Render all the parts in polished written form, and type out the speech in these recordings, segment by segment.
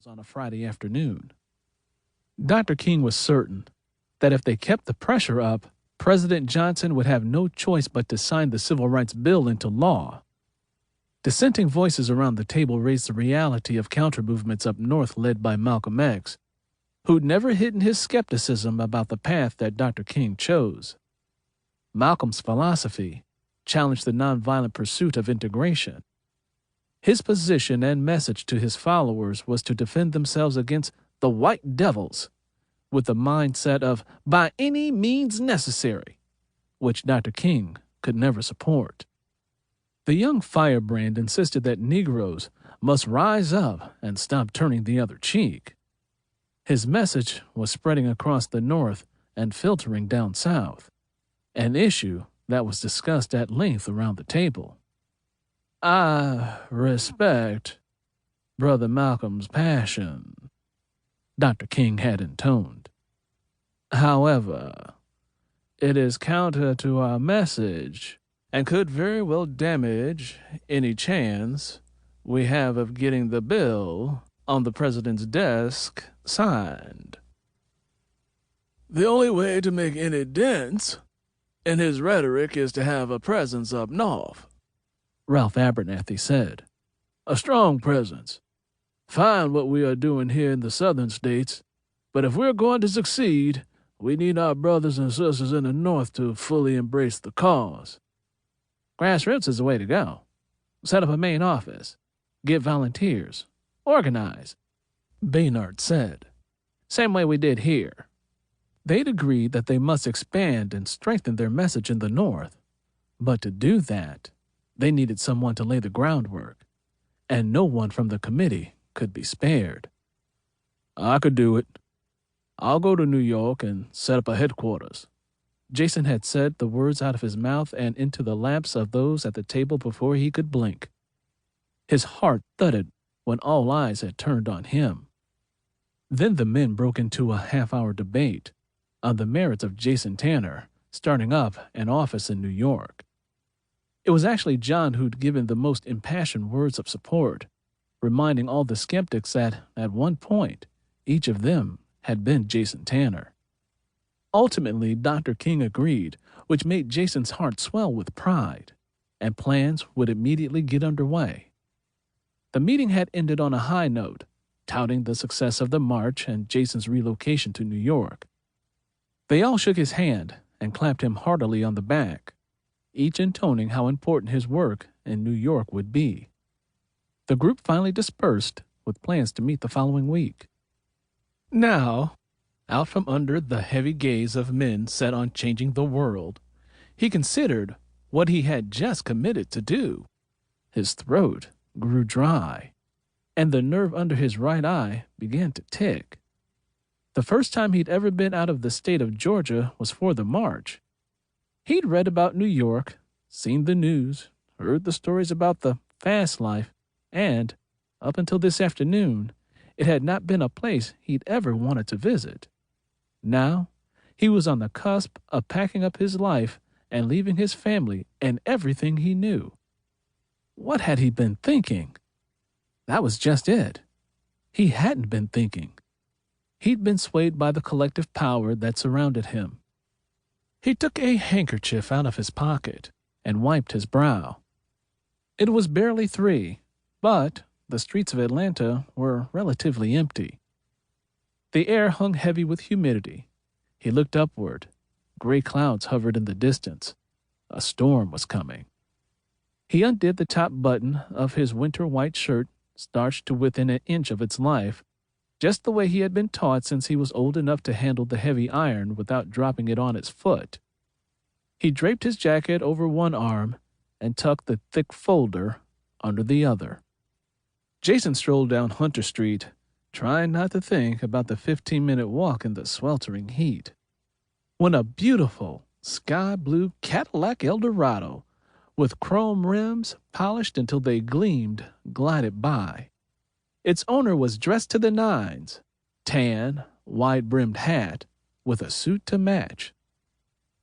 on a Friday afternoon. Dr. King was certain that if they kept the pressure up, President Johnson would have no choice but to sign the Civil Rights Bill into law. Dissenting voices around the table raised the reality of counter-movements up north led by Malcolm X, who'd never hidden his skepticism about the path that Dr. King chose. Malcolm's philosophy challenged the nonviolent pursuit of integration. His position and message to his followers was to defend themselves against the white devils with the mindset of by any means necessary, which Dr. King could never support. The young firebrand insisted that Negroes must rise up and stop turning the other cheek. His message was spreading across the North and filtering down South, an issue that was discussed at length around the table. "I respect Brother Malcolm's passion," Dr. King had intoned. "However, it is counter to our message and could very well damage any chance we have of getting the bill on the president's desk signed." "The only way to make any dents in his rhetoric is to have a presence up north," Ralph Abernathy said. "A strong presence. Fine what we are doing here in the southern states, but if we're going to succeed, we need our brothers and sisters in the North to fully embrace the cause." "Grassroots is the way to go. Set up a main office. Get volunteers. Organize," Baynard said. "Same way we did here." They'd agreed that they must expand and strengthen their message in the North, but to do that, they needed someone to lay the groundwork, and no one from the committee could be spared. "I could do it. I'll go to New York and set up a headquarters." Jason had said the words out of his mouth and into the laps of those at the table before he could blink. His heart thudded when all eyes had turned on him. Then the men broke into a half-hour debate on the merits of Jason Tanner starting up an office in New York. It was actually John who'd given the most impassioned words of support, reminding all the skeptics that, at one point, each of them had been Jason Tanner. Ultimately, Dr. King agreed, which made Jason's heart swell with pride, and plans would immediately get underway. The meeting had ended on a high note, touting the success of the march and Jason's relocation to New York. They all shook his hand and clapped him heartily on the back, each intoning how important his work in New York would be. The group finally dispersed with plans to meet the following week. Now, out from under the heavy gaze of men set on changing the world, he considered what he had just committed to do. His throat grew dry, and the nerve under his right eye began to tick. The first time he'd ever been out of the state of Georgia was for the march. He'd read about New York, seen the news, heard the stories about the fast life, and, up until this afternoon, it had not been a place he'd ever wanted to visit. Now, he was on the cusp of packing up his life and leaving his family and everything he knew. What had he been thinking? That was just it. He hadn't been thinking. He'd been swayed by the collective power that surrounded him. He took a handkerchief out of his pocket and wiped his brow. It was barely 3, but the streets of Atlanta were relatively empty. The air hung heavy with humidity. He looked upward. Gray clouds hovered in the distance. A storm was coming. He undid the top button of his winter white shirt, starched to within an inch of its life, just the way he had been taught since he was old enough to handle the heavy iron without dropping it on his foot. He draped his jacket over one arm and tucked the thick folder under the other. Jason strolled down Hunter Street, trying not to think about the 15-minute walk in the sweltering heat, when a beautiful sky-blue Cadillac Eldorado with chrome rims polished until they gleamed glided by. Its owner was dressed to the nines, tan, wide-brimmed hat, with a suit to match.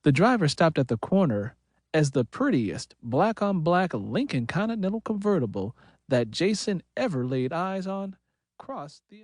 The driver stopped at the corner as the prettiest black-on-black Lincoln Continental convertible that Jason ever laid eyes on across the internet.